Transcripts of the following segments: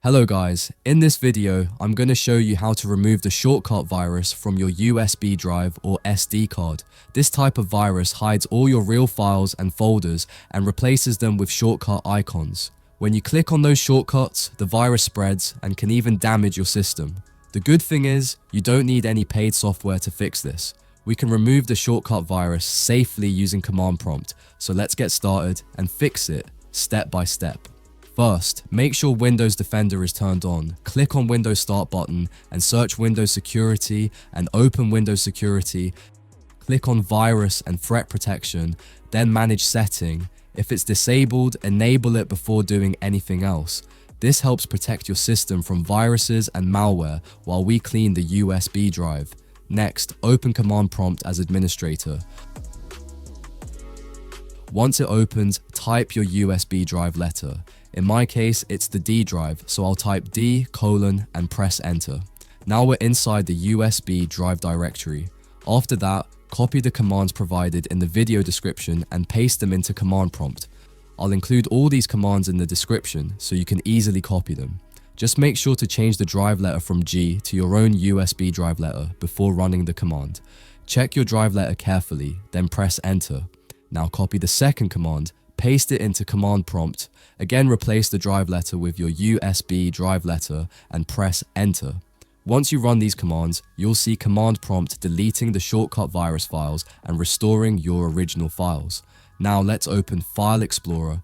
Hello guys, in this video I'm going to show you how to remove the shortcut virus from your USB drive or SD card. This type of virus hides all your real files and folders and replaces them with shortcut icons. When you click on those shortcuts, the virus spreads and can even damage your system. The good thing is, you don't need any paid software to fix this. We can remove the shortcut virus safely using command prompt, so let's get started and fix it step by step. First, make sure Windows Defender is turned on. Click on Windows Start button and search Windows Security and open Windows Security. Click on Virus and Threat Protection, then Manage Setting. If it's disabled, enable it before doing anything else. This helps protect your system from viruses and malware while we clean the USB drive. Next, open Command Prompt as administrator. Once it opens, type your USB drive letter. In my case, it's the D drive, so I'll type D:, and press enter. Now we're inside the USB drive directory. After that, copy the commands provided in the video description and paste them into command prompt. I'll include all these commands in the description so you can easily copy them. Just make sure to change the drive letter from G to your own USB drive letter before running the command. Check your drive letter carefully, then press enter. Now copy the second command, paste it into command prompt, again replace the drive letter with your USB drive letter and press enter. Once you run these commands, you'll see command prompt deleting the shortcut virus files and restoring your original files. Now let's open File Explorer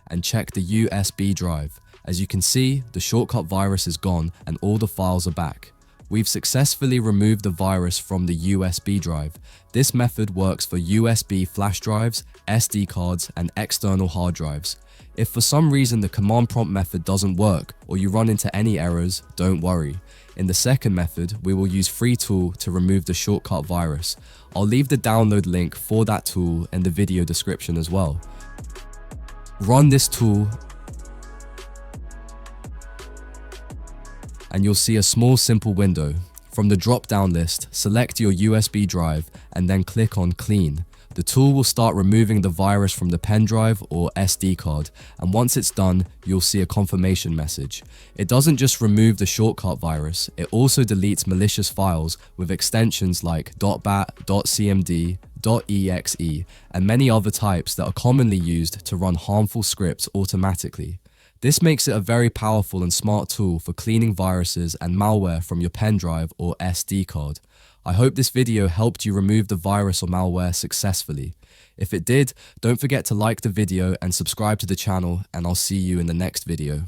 and check the USB drive. As you can see, the shortcut virus is gone and all the files are back. We've successfully removed the virus from the USB drive. This method works for USB flash drives, SD cards, and external hard drives. If for some reason the command prompt method doesn't work or you run into any errors, don't worry. In the second method, we will use free tool to remove the shortcut virus. I'll leave the download link for that tool in the video description as well. Run this tool and you'll see a small simple window. From the drop-down list, select your USB drive and then click on Clean. The tool will start removing the virus from the pendrive or SD card, and once it's done, you'll see a confirmation message. It doesn't just remove the shortcut virus, it also deletes malicious files with extensions like .bat, .cmd, .exe, and many other types that are commonly used to run harmful scripts automatically. This makes it a very powerful and smart tool for cleaning viruses and malware from your pendrive or SD card. I hope this video helped you remove the virus or malware successfully. If it did, don't forget to like the video and subscribe to the channel, and I'll see you in the next video.